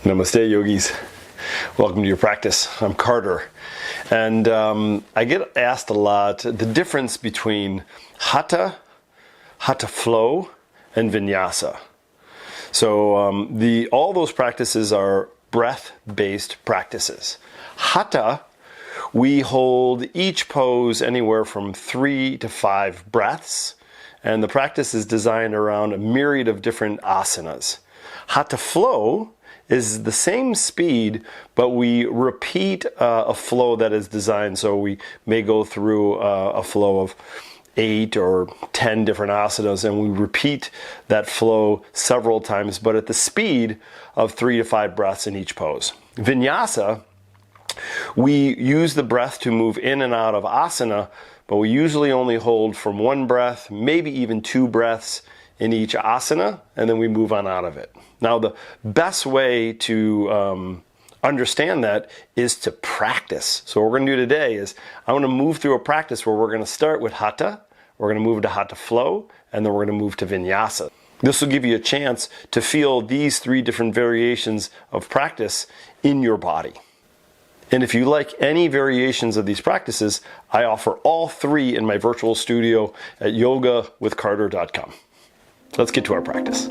Namaste, yogis. Welcome to your practice. I'm Carter. And I get asked a lot the difference between Hatha, Hatha Flow, and Vinyasa. So all those practices are breath-based practices. Hatha, we hold each pose anywhere from 3 to 5 breaths. And the practice is designed around a myriad of different asanas. Hatha Flow is the same speed, but we repeat a flow that is designed, so we may go through a flow of 8 or 10 different asanas, and we repeat that flow several times, but at the speed of 3 to 5 breaths in each pose. Vinyasa, we use the breath to move in and out of asana, but we usually only hold from 1 breath, maybe even 2 breaths in each asana, and then we move on out of it. Now, the best way to understand that is to practice. So what we're going to do today is I want to move through a practice where we're going to start with Hatha, we're going to move to Hatha Flow, and then we're going to move to Vinyasa. This will give you a chance to feel these 3 different variations of practice in your body. And if you like any variations of these practices, I offer all 3 in my virtual studio at yogawithcarter.com. Let's get to our practice.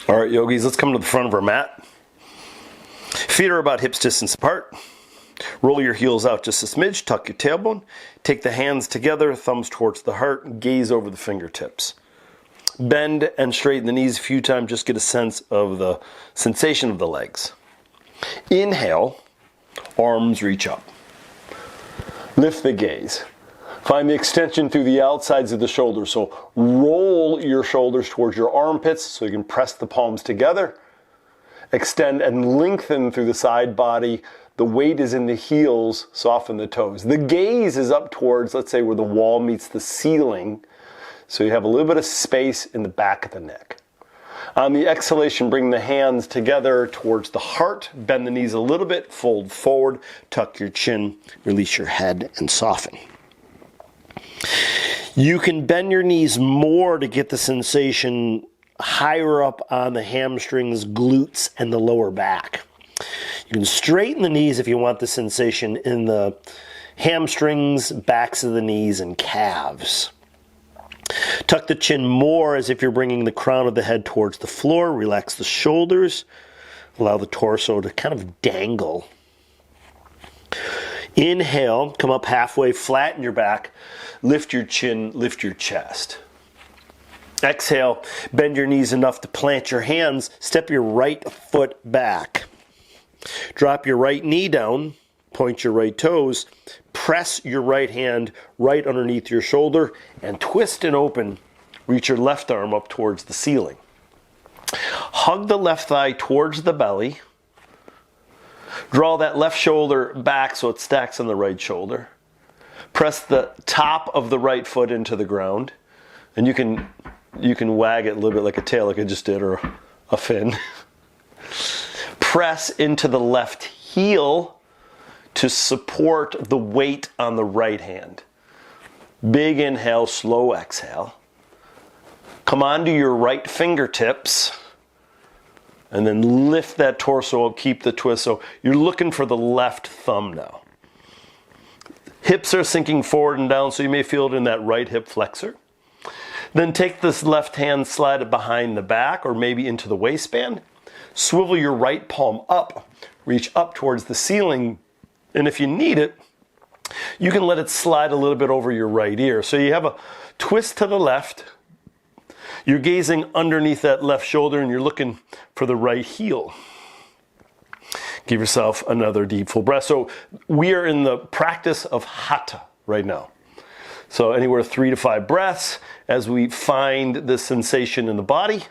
All right, yogis, let's come to the front of our mat. Feet are about hips distance apart. Roll your heels out just a smidge, tuck your tailbone. Take the hands together, thumbs towards the heart, and gaze over the fingertips. Bend and straighten the knees a few times, just get a sense of the sensation of the legs. Inhale, arms reach up. Lift the gaze. Find the extension through the outsides of the shoulders. So roll your shoulders towards your armpits so you can press the palms together. Extend and lengthen through the side body. The weight is in the heels, soften the toes. The gaze is up towards, let's say, where the wall meets the ceiling. So you have a little bit of space in the back of the neck. On the exhalation, bring the hands together towards the heart. Bend the knees a little bit, fold forward, tuck your chin, release your head, and soften. You can bend your knees more to get the sensation higher up on the hamstrings, glutes, and the lower back. You can straighten the knees if you want the sensation in the hamstrings, backs of the knees, and calves. Tuck the chin more as if you're bringing the crown of the head towards the floor. Relax the shoulders. Allow the torso to kind of dangle. Inhale, come up halfway, flatten your back, lift your chin, lift your chest. Exhale, bend your knees enough to plant your hands, step your right foot back. Drop your right knee down, point your right toes, press your right hand right underneath your shoulder, and twist and open, reach your left arm up towards the ceiling. Hug the left thigh towards the belly. Draw that left shoulder back so it stacks on the right shoulder. Press the top of the right foot into the ground. And you can wag it a little bit like a tail like I just did, or a fin. Press into the left heel to support the weight on the right hand. Big inhale, slow exhale. Come onto your right fingertips. And then lift that torso up, keep the twist. So you're looking for the left thumb now. Hips are sinking forward and down, so you may feel it in that right hip flexor. Then take this left hand, slide it behind the back or maybe into the waistband. Swivel your right palm up, reach up towards the ceiling. And if you need it, you can let it slide a little bit over your right ear. So you have a twist to the left. You're gazing underneath that left shoulder and you're looking for the right heel. Give yourself another deep full breath. So we are in the practice of Hatha right now. So anywhere 3 to 5 breaths as we find the sensation in the body.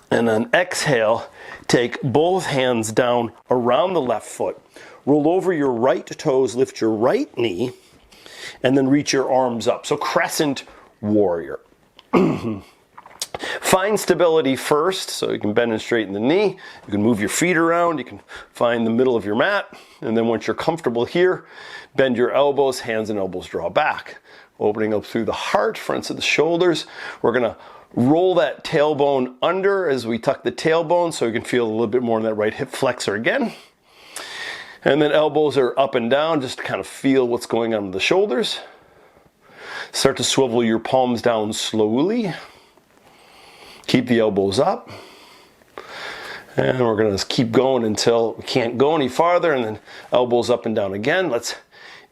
And then exhale, take both hands down around the left foot. Roll over your right toes, lift your right knee, and then reach your arms up. So crescent warrior. Find stability first, so you can bend and straighten the knee. You can move your feet around. You can find the middle of your mat. And then once you're comfortable here, bend your elbows, hands and elbows draw back. Opening up through the heart, fronts of the shoulders. We're going to roll that tailbone under as we tuck the tailbone so you can feel a little bit more in that right hip flexor again. And then elbows are up and down just to kind of feel what's going on with the shoulders. Start to swivel your palms down slowly. Keep the elbows up. And we're going to just keep going until we can't go any farther, and then elbows up and down again. Let's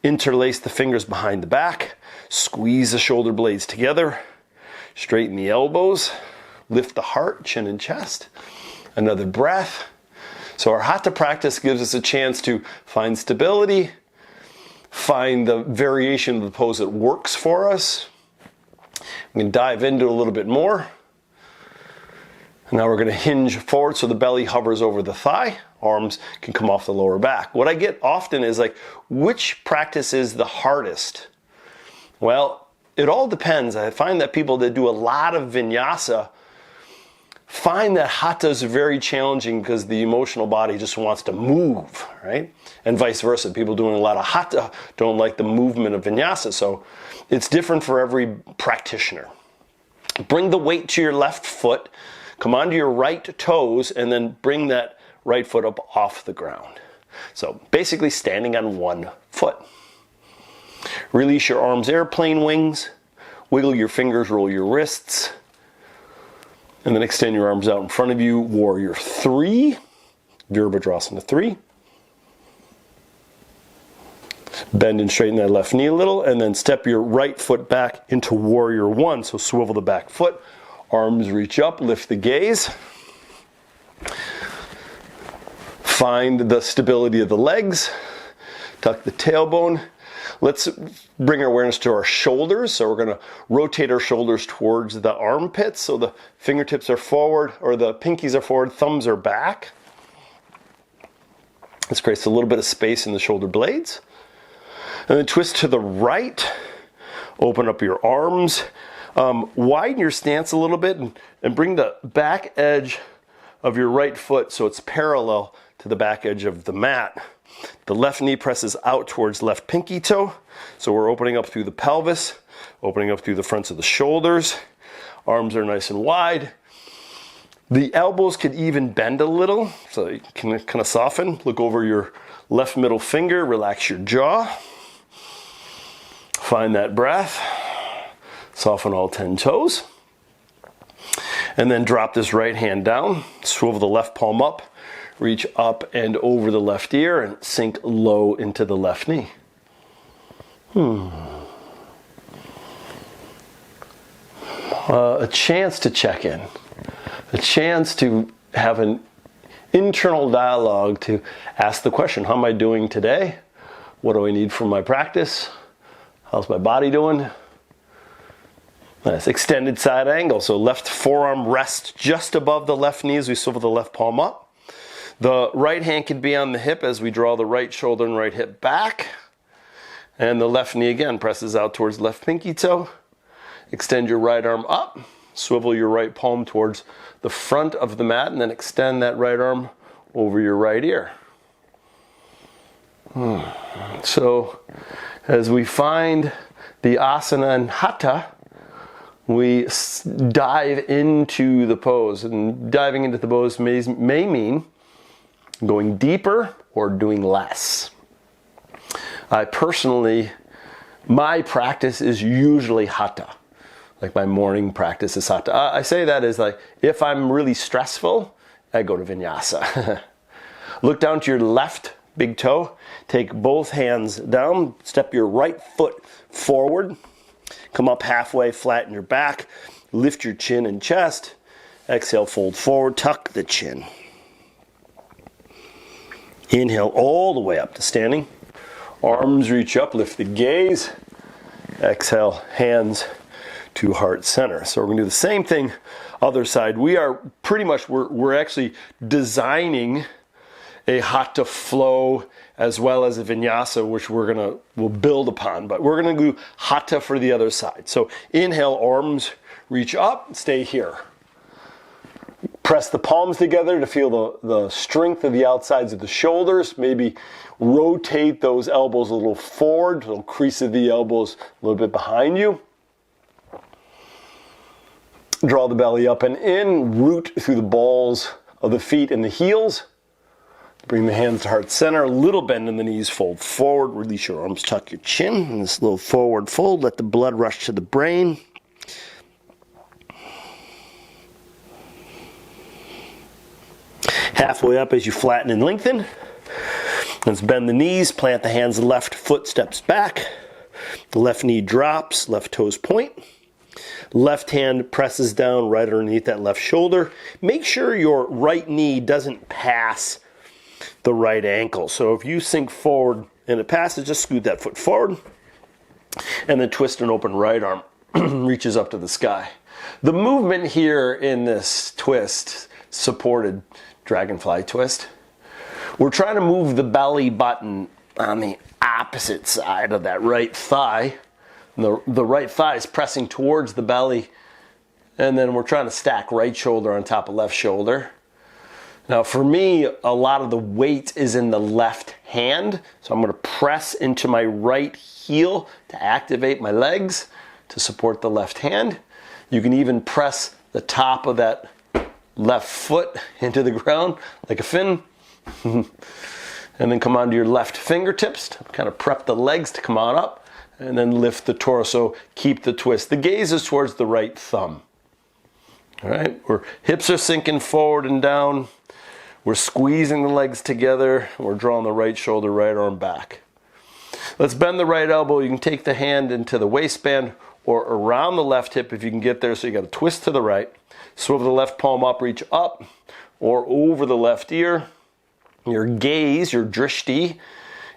interlace the fingers behind the back. Squeeze the shoulder blades together. Straighten the elbows. Lift the heart, chin and chest. Another breath. So our Hatha practice gives us a chance to find stability, find the variation of the pose that works for us. We can dive into it a little bit more. And now we're going to hinge forward so the belly hovers over the thigh. Arms can come off the lower back. What I get often is like, which practice is the hardest? Well, it all depends. I find that people that do a lot of vinyasa find that Hatha is very challenging because the emotional body just wants to move, right? And vice versa. People doing a lot of Hatha don't like the movement of vinyasa. So it's different for every practitioner. Bring the weight to your left foot. Come onto your right toes and then bring that right foot up off the ground. So basically standing on one foot. Release your arms, airplane wings. Wiggle your fingers, roll your wrists. And then extend your arms out in front of you. Warrior 3. Virabhadrasana 3. Bend and straighten that left knee a little. And then step your right foot back into Warrior 1. So swivel the back foot. Arms reach up, lift the gaze. Find the stability of the legs. Tuck the tailbone. Let's bring our awareness to our shoulders. So we're going to rotate our shoulders towards the armpits. So the fingertips are forward, or the pinkies are forward, thumbs are back. This creates a little bit of space in the shoulder blades. And then twist to the right. Open up your arms. Widen your stance a little bit and bring the back edge of your right foot so it's parallel to the back edge of the mat. The left knee presses out towards left pinky toe. So we're opening up through the pelvis, opening up through the fronts of the shoulders. Arms are nice and wide. The elbows could even bend a little, so you can kind of soften. Look over your left middle finger, relax your jaw. Find that breath. Soften all 10 toes. And then drop this right hand down. Swivel the left palm up. Reach up and over the left ear and sink low into the left knee. A chance to check in. A chance to have an internal dialogue to ask the question, how am I doing today? What do I need for my practice? How's my body doing? Nice. Extended side angle. So left forearm rests just above the left knee as we swivel the left palm up. The right hand can be on the hip as we draw the right shoulder and right hip back. And the left knee again presses out towards left pinky toe. Extend your right arm up. Swivel your right palm towards the front of the mat and then extend that right arm over your right ear. So as we find the asana and hatha, we dive into the pose. And diving into the pose may mean going deeper or doing less. I personally, my practice is usually hatha. Like my morning practice is hatha. I say that as like, if I'm really stressful, I go to vinyasa. Look down to your left big toe. Take both hands down. Step your right foot forward. Come up halfway, flatten your back. Lift your chin and chest. Exhale, fold forward, tuck the chin. Inhale all the way up to standing. Arms reach up, lift the gaze. Exhale, hands to heart center. So we're going to do the same thing other side. We are pretty much, we're actually designing a Hatha flow as well as a vinyasa, which we'll build upon, but we're going to do Hatha for the other side. So inhale, arms reach up, stay here. Press the palms together to feel the strength of the outsides of the shoulders. Maybe rotate those elbows a little forward, little crease of the elbows a little bit behind you. Draw the belly up and in, root through the balls of the feet and the heels. Bring the hands to heart center, a little bend in the knees, fold forward, release your arms, tuck your chin, and this little forward fold, let the blood rush to the brain. Halfway up as you flatten and lengthen. Let's bend the knees, plant the hands, left foot steps back, the left knee drops, left toes point. Left hand presses down right underneath that left shoulder. Make sure your right knee doesn't pass the right ankle. So if you sink forward and it passes, just scoot that foot forward and then twist and open right arm reaches up to the sky. The movement here in this twist, supported dragonfly twist, we're trying to move the belly button on the opposite side of that right thigh. The right thigh is pressing towards the belly, and then we're trying to stack right shoulder on top of left shoulder. Now for me, a lot of the weight is in the left hand, so I'm going to press into my right heel to activate my legs to support the left hand. You can even press the top of that left foot into the ground like a fin. And then come onto your left fingertips to kind of prep the legs to come on up. And then lift the torso, keep the twist. The gaze is towards the right thumb. All right, hips are sinking forward and down. We're squeezing the legs together. We're drawing the right shoulder, right arm back. Let's bend the right elbow. You can take the hand into the waistband or around the left hip if you can get there. So you got to twist to the right. Swivel the left palm up, reach up or over the left ear. Your gaze, your drishti,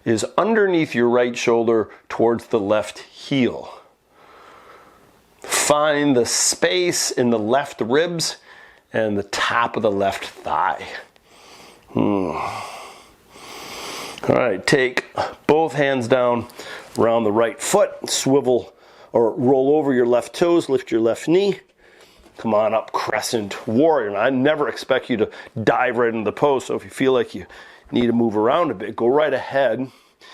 is underneath your right shoulder towards the left heel. Find the space in the left ribs and the top of the left thigh. All right, take both hands down around the right foot, swivel or roll over your left toes, lift your left knee. Come on up, crescent warrior. And I never expect you to dive right into the pose, so if you feel like you need to move around a bit, go right ahead.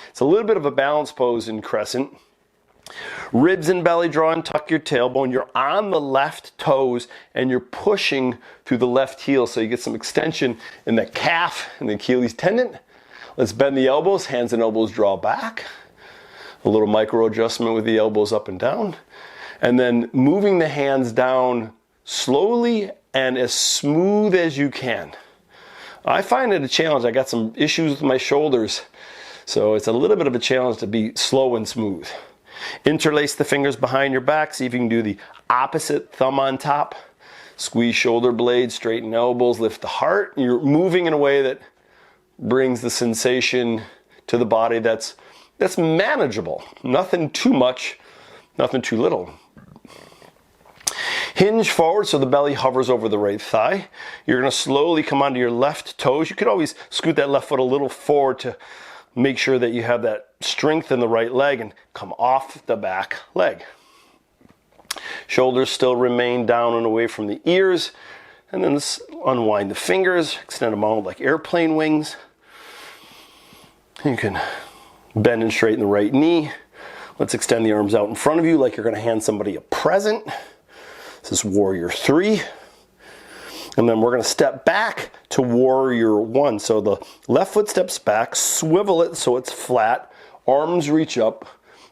It's a little bit of a balance pose in crescent. Ribs and belly draw in, tuck your tailbone. You're on the left toes and you're pushing through the left heel so you get some extension in the calf and the Achilles tendon. Let's bend the elbows, hands and elbows draw back. A little micro adjustment with the elbows up and down. And then moving the hands down slowly and as smooth as you can. I find it a challenge. I got some issues with my shoulders, so it's a little bit of a challenge to be slow and smooth. Interlace the fingers behind your back. See if you can do the opposite, thumb on top. Squeeze shoulder blades, straighten elbows, lift the heart. You're moving in a way that brings the sensation to the body that's manageable. Nothing too much, nothing too little. Hinge forward so the belly hovers over the right thigh. You're going to slowly come onto your left toes. You could always scoot that left foot a little forward to make sure that you have that strength in the right leg and come off the back leg. Shoulders still remain down and away from the ears. And then let's unwind the fingers, extend them out like airplane wings. You can bend and straighten the right knee. Let's extend the arms out in front of you like you're going to hand somebody a present. This is Warrior 3. And then we're going to step back to Warrior 1. So the left foot steps back, swivel it so it's flat, arms reach up,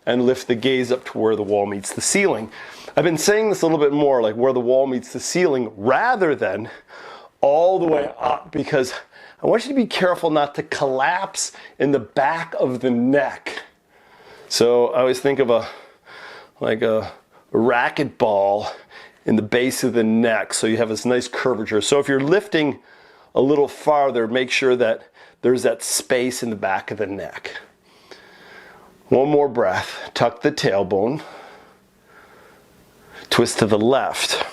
and lift the gaze up to where the wall meets the ceiling. I've been saying this a little bit more, like where the wall meets the ceiling, rather than all the way up, because I want you to be careful not to collapse in the back of the neck. So I always think of a racquetball in the base of the neck, so you have this nice curvature. So if you're lifting a little farther, make sure that there's that space in the back of the neck. One more breath. Tuck the tailbone. Twist to the left.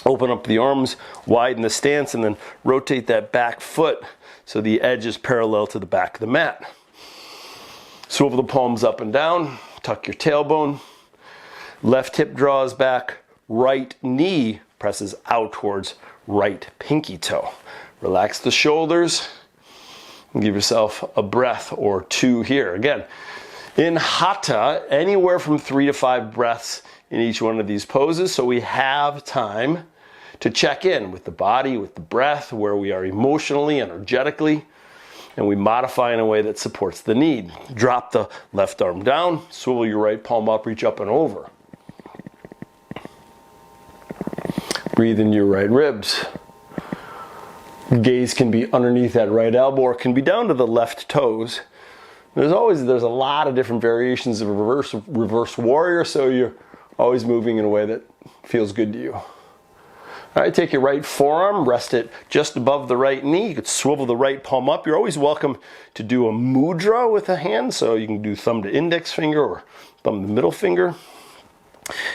Open up the arms, widen the stance, and then rotate that back foot so the edge is parallel to the back of the mat. Swivel the palms up and down, tuck your tailbone. Left hip draws back, right knee presses out towards right pinky toe. Relax the shoulders and give yourself a breath or two here. Again, in Hatha, anywhere from 3 to 5 breaths in each one of these poses, so we have time to check in with the body, with the breath, where we are emotionally, energetically, and we modify in a way that supports the need. Drop the left arm down, swivel your right palm up, reach up and over. Breathe in your right ribs. Gaze can be underneath that right elbow or can be down to the left toes. There's a lot of different variations of reverse warrior, so you're always moving in a way that feels good to you. All right, take your right forearm, rest it just above the right knee. You could swivel the right palm up. You're always welcome to do a mudra with a hand, so you can do thumb to index finger or thumb to middle finger.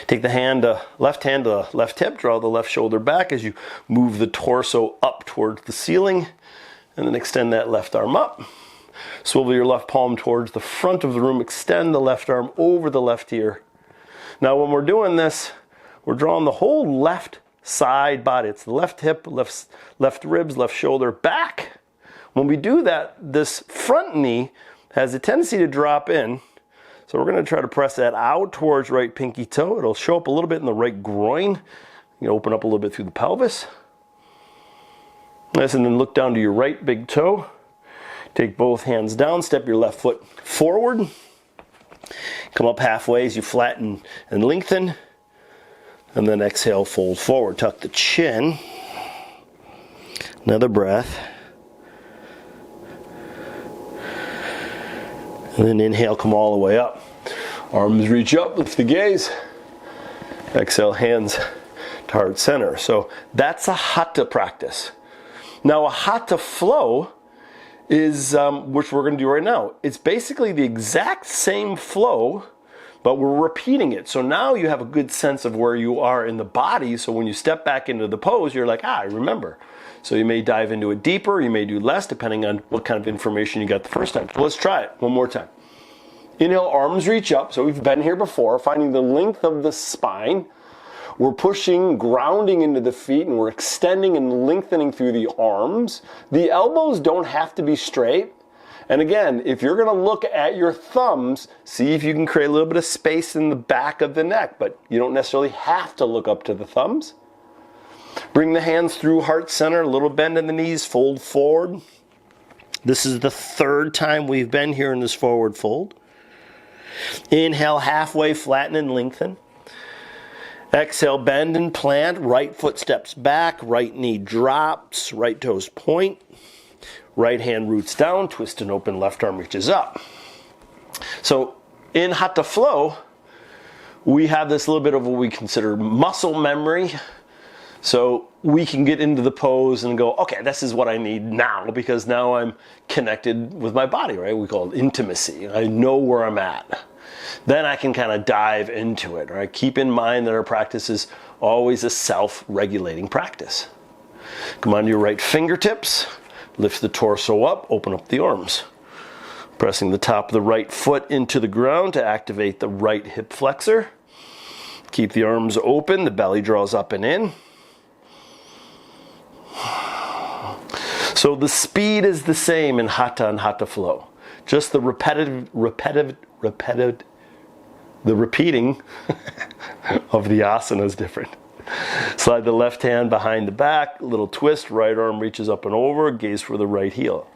Take the left hand to left hip, draw the left shoulder back as you move the torso up towards the ceiling, and then extend that left arm up. Swivel your left palm towards the front of the room, extend the left arm over the left ear. Now when we're doing this, we're drawing the whole left side body. It's the left hip, left ribs, left shoulder back. When we do that, this front knee has a tendency to drop in. So we're going to try to press that out towards right pinky toe. It'll show up a little bit in the right groin. You open up a little bit through the pelvis. Nice, and then look down to your right big toe. Take both hands down, step your left foot forward. Come up halfway as you flatten and lengthen. And then exhale, fold forward. Tuck the chin. Another breath. And then inhale, come all the way up. Arms reach up, lift the gaze. Exhale, hands to heart center. So that's a Hatha practice. Now a Hatha flow is, which we're going to do right now. It's basically the exact same flow, but we're repeating it. So now you have a good sense of where you are in the body. So when you step back into the pose, you're like, I remember. So you may dive into it deeper, you may do less, depending on what kind of information you got the first time. So let's try it one more time. Inhale, arms reach up. So we've been here before, finding the length of the spine. We're pushing, grounding into the feet, and we're extending and lengthening through the arms. The elbows don't have to be straight. And again, if you're going to look at your thumbs, see if you can create a little bit of space in the back of the neck, but you don't necessarily have to look up to the thumbs. Bring the hands through heart center, a little bend in the knees, fold forward. This is the third time we've been here in this forward fold. Inhale, halfway, flatten and lengthen. Exhale, bend and plant. Right foot steps back, right knee drops, right toes point. Right hand roots down, twist and open, left arm reaches up. So in Hatha Flow, we have this little bit of what we consider muscle memory. So we can get into the pose and go, okay, this is what I need now, because now I'm connected with my body, right? We call it intimacy. I know where I'm at. Then I can kind of dive into it, right? Keep in mind that our practice is always a self-regulating practice. Come onto your right fingertips, lift the torso up, open up the arms. Pressing the top of the right foot into the ground to activate the right hip flexor. Keep the arms open, the belly draws up and in. So the speed is the same in Hatha and Hatha Flow. Just the the repeating of the asana is different. Slide the left hand behind the back, little twist, right arm reaches up and over, gaze for the right heel.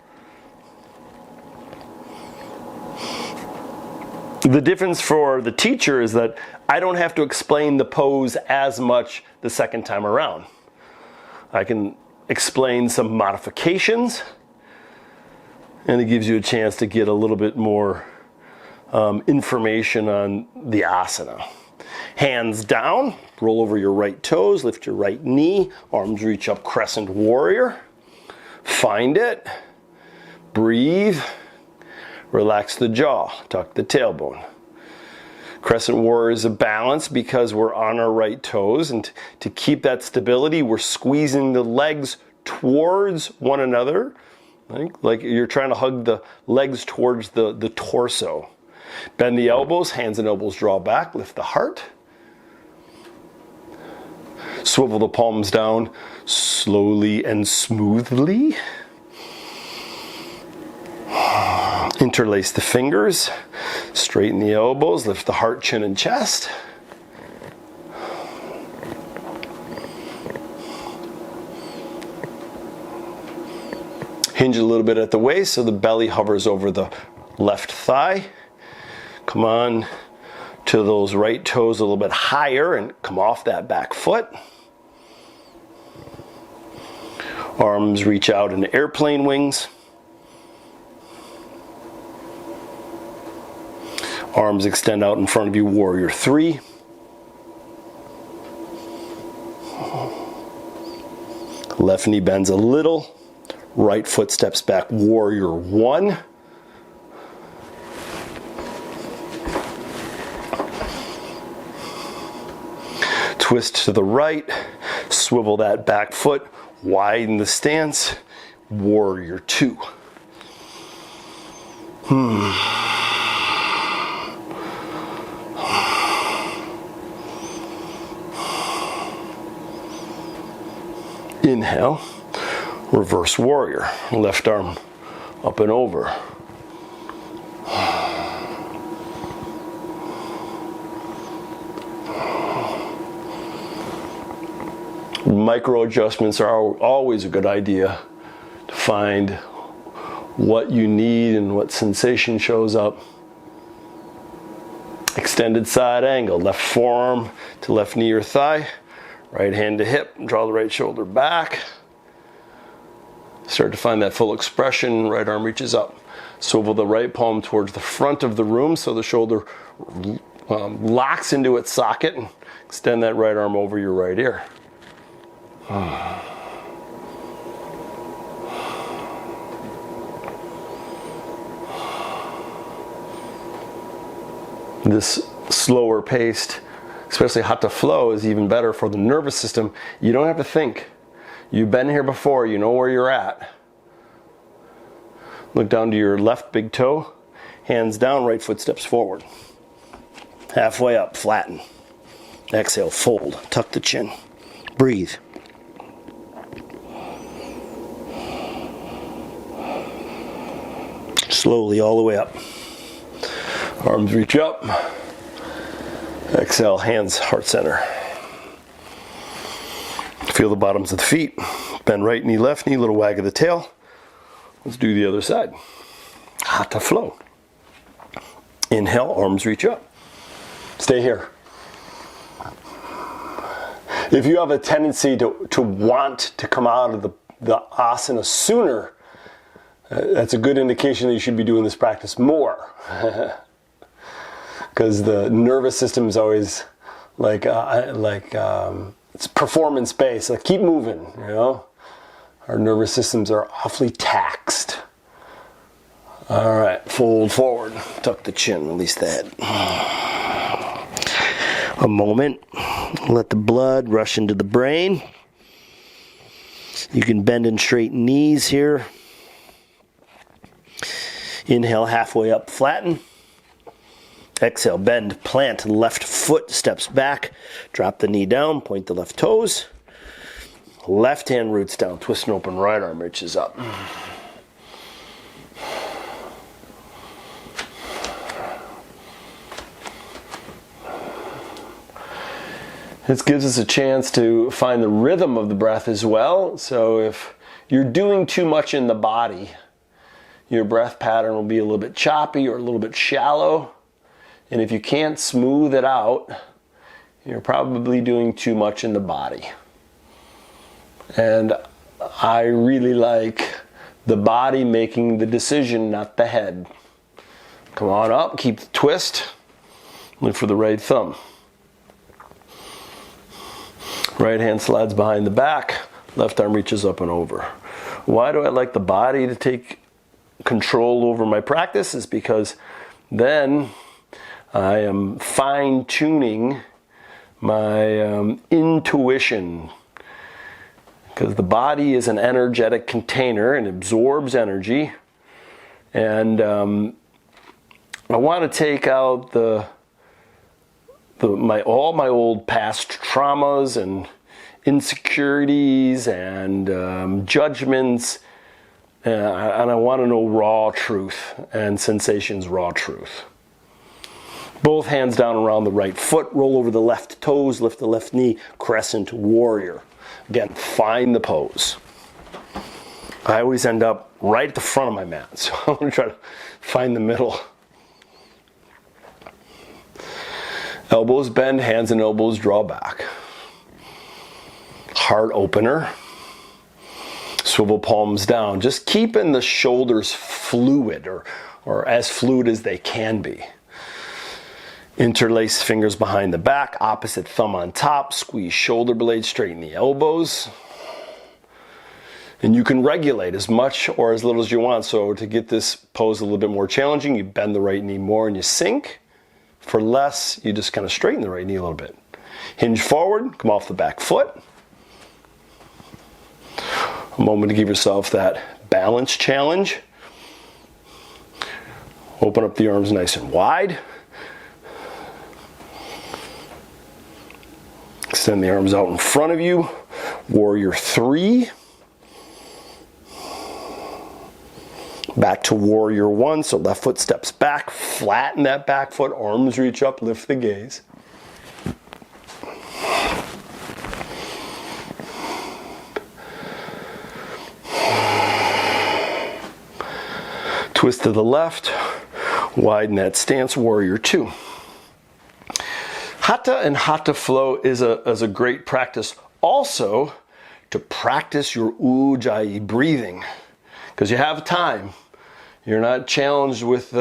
The difference for the teacher is that I don't have to explain the pose as much the second time around. I can explain some modifications, and it gives you a chance to get a little bit more information on the asana. Hands down, roll over your right toes, lift your right knee, arms reach up, crescent warrior. Find it, breathe, relax the jaw, tuck the tailbone. Crescent warrior is a balance because we're on our right toes, and to keep that stability, we're squeezing the legs towards one another, like you're trying to hug the legs towards the torso. Bend the elbows, hands and elbows draw back, lift the heart. Swivel the palms down slowly and smoothly. Interlace the fingers, straighten the elbows, lift the heart, chin, and chest. Hinge a little bit at the waist so the belly hovers over the left thigh. Come on to those right toes a little bit higher and come off that back foot. Arms reach out in airplane wings. Arms extend out in front of you, warrior 3. Left knee bends a little. Right foot steps back, warrior 1. Twist to the right, swivel that back foot, widen the stance, warrior 2. Inhale, reverse warrior, left arm up and over. Micro adjustments are always a good idea to find what you need and what sensation shows up. Extended side angle, left forearm to left knee or thigh, right hand to hip, draw the right shoulder back. Start to find that full expression, right arm reaches up. Swivel the right palm towards the front of the room so the shoulder locks into its socket, and extend that right arm over your right ear. This slower paced, especially Hatha Flow, is even better for the nervous system. You don't have to think. You've been here before, you know where you're at. Look down to your left big toe, hands down, right foot steps forward. Halfway up, flatten. Exhale, fold, tuck the chin. Breathe. Slowly all the way up. Arms reach up. Exhale, hands heart center. Feel the bottoms of the feet. Bend right knee, left knee, little wag of the tail. Let's do the other side. Hatha Flow. Inhale, arms reach up. Stay here. If you have a tendency to want to come out of the asana sooner, that's a good indication that you should be doing this practice more. Because the nervous system is always it's performance based. Like, keep moving, you know. Our nervous systems are awfully taxed. All right, fold forward, tuck the chin, release the head. A moment, let the blood rush into the brain. You can bend and straighten knees here. Inhale, halfway up, flatten. Exhale, bend, plant, left foot steps back. Drop the knee down, point the left toes. Left hand roots down, twist and open, right arm reaches up. This gives us a chance to find the rhythm of the breath as well. So if you're doing too much in the body, your breath pattern will be a little bit choppy or a little bit shallow. And if you can't smooth it out, you're probably doing too much in the body. And I really like the body making the decision, not the head. Come on up, keep the twist. Look for the right thumb. Right hand slides behind the back, left arm reaches up and over. Why do I like the body to take control over my practice? Is because then I am fine-tuning my intuition, because the body is an energetic container and absorbs energy. And I want to take out all my old past traumas and insecurities and judgments, and I want to know raw truth and sensations, raw truth. Both hands down around the right foot, roll over the left toes, lift the left knee, crescent warrior. Again, find the pose. I always end up right at the front of my mat, so I'm going to try to find the middle. Elbows bend, hands and elbows draw back. Heart opener. Swivel palms down, just keeping the shoulders fluid, or as fluid as they can be. Interlace fingers behind the back, opposite thumb on top, squeeze shoulder blades, straighten the elbows. And you can regulate as much or as little as you want. So to get this pose a little bit more challenging, you bend the right knee more and you sink. For less, you just kind of straighten the right knee a little bit. Hinge forward, come off the back foot. A moment to give yourself that balance challenge. Open up the arms nice and wide. Extend the arms out in front of you. Warrior 3. Back to warrior 1, so left foot steps back, flatten that back foot, arms reach up, lift the gaze. Twist to the left, widen that stance, warrior 2. Hatha and Hatha Flow is a great practice also to practice your Ujjayi breathing, because you have time. You're not challenged with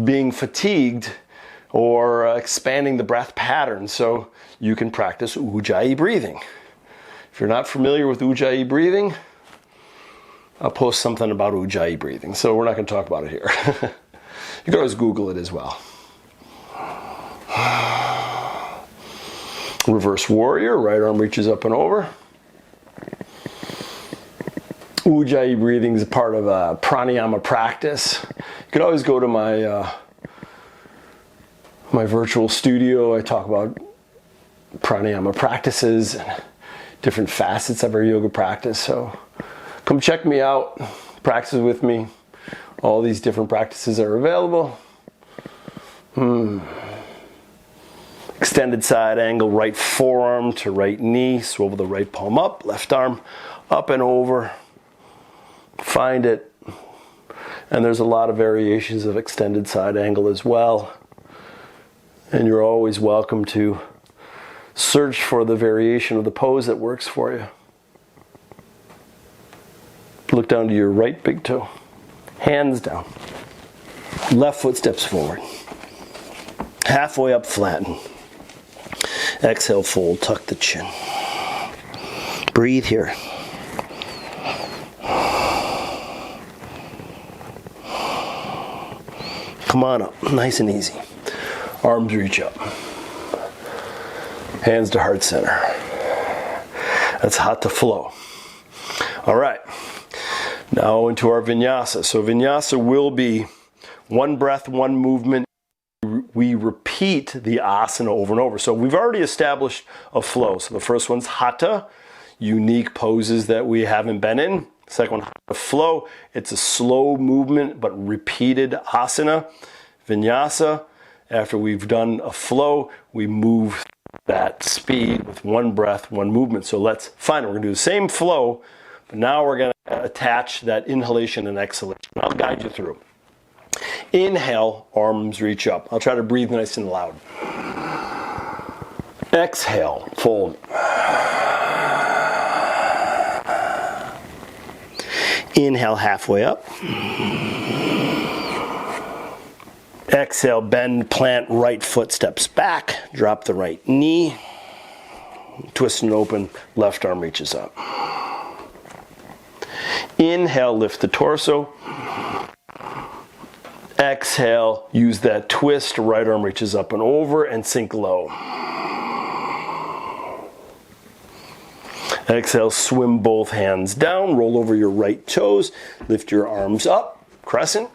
being fatigued or expanding the breath pattern, so you can practice Ujjayi breathing. If you're not familiar with Ujjayi breathing, I'll post something about Ujjayi breathing, so we're not going to talk about it here. You can always Google it as well. Reverse warrior, right arm reaches up and over. Ujjayi breathing is a part of a pranayama practice. You can always go to my my virtual studio. I talk about pranayama practices and different facets of our yoga practice. So come check me out, practice with me. All these different practices are available. Extended side angle, right forearm to right knee. Swivel the right palm up, left arm up and over. Find it. And there's a lot of variations of extended side angle as well. And you're always welcome to search for the variation of the pose that works for you. Look down to your right big toe. Hands down. Left foot steps forward. Halfway up, flatten. Exhale, fold, tuck the chin. Breathe here. Come on up, nice and easy. Arms reach up. Hands to heart center. That's Hatha Flow. All right, now into our vinyasa. So vinyasa will be one breath, one movement. We repeat the asana over and over. So we've already established a flow. So the first one's Hatha, unique poses that we haven't been in. Second one, Hatha Flow. It's a slow movement but repeated asana. Vinyasa, after we've done a flow, we move that speed with one breath, one movement. So let's find it. We're going to do the same flow, but now we're going to attach that inhalation and exhalation. I'll guide you through. Inhale, arms reach up. I'll try to breathe nice and loud. Exhale, fold. Inhale, halfway up. Exhale, bend, plant, right foot steps back. Drop the right knee. Twist and open, left arm reaches up. Inhale, lift the torso. Exhale, use that twist, right arm reaches up and over and sink low. Exhale, swim both hands down, roll over your right toes, lift your arms up, crescent.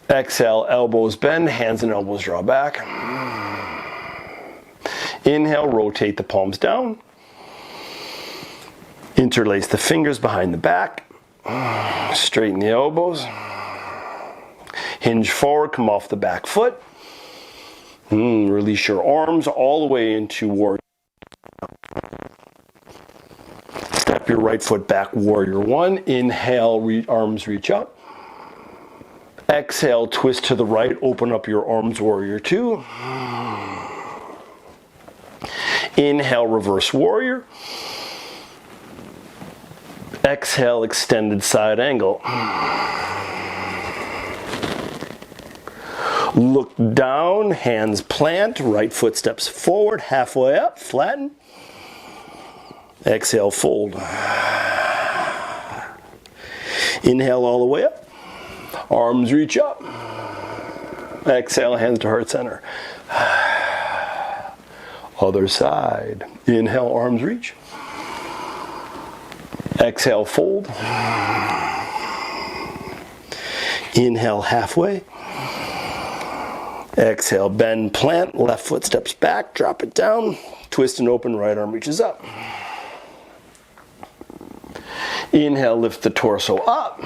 Exhale, elbows bend, hands and elbows draw back. Inhale, rotate the palms down. Interlace the fingers behind the back. Straighten the elbows. Hinge forward, come off the back foot. Release your arms all the way into warrior. Step your right foot back, warrior one. Inhale, arms reach up. Exhale, twist to the right, open up your arms, warrior two. Inhale, reverse warrior. Exhale, extended side angle. Look down, hands plant, right foot steps forward, halfway up, flatten. Exhale, fold. Inhale all the way up. Arms reach up. Exhale, hands to heart center. Other side. Inhale, arms reach. Exhale, fold. Inhale, halfway. Exhale, bend, plant, left foot steps back, drop it down, twist and open, right arm reaches up. Inhale, lift the torso up.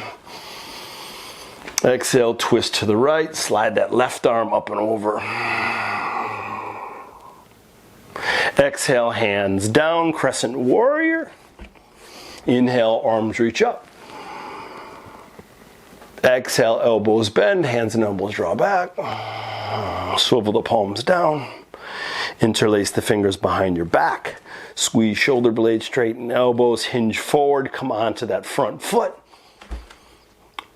Exhale, twist to the right, slide that left arm up and over. Exhale, hands down, crescent warrior. Inhale, arms reach up. Exhale, elbows bend, hands and elbows draw back. Swivel the palms down. Interlace the fingers behind your back. Squeeze shoulder blades, straighten elbows, hinge forward, come onto that front foot.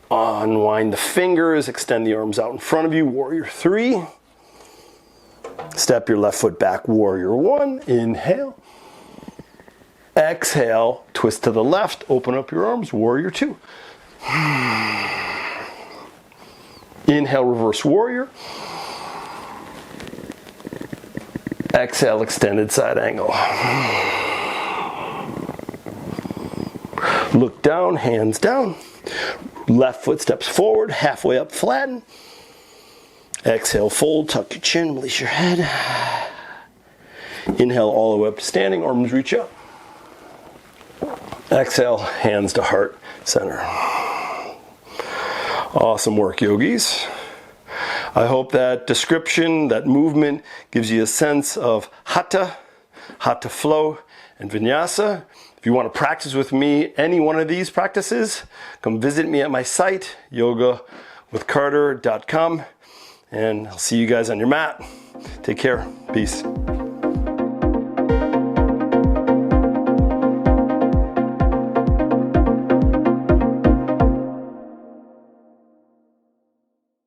Unwind the fingers, extend the arms out in front of you, warrior three. Step your left foot back, warrior one. Inhale. Exhale, twist to the left, open up your arms, warrior two. Inhale, reverse warrior. Exhale, extended side angle. Look down, hands down. Left foot steps forward, halfway up, flatten. Exhale, fold, tuck your chin, release your head. Inhale all the way up to standing, arms reach up. Exhale, hands to heart center. Awesome work, yogis. I hope that description, that movement gives you a sense of Hatha, Hatha Flow, and Vinyasa. If you want to practice with me any one of these practices, come visit me at my site, yogawithcarter.com, and I'll see you guys on your mat. Take care. Peace.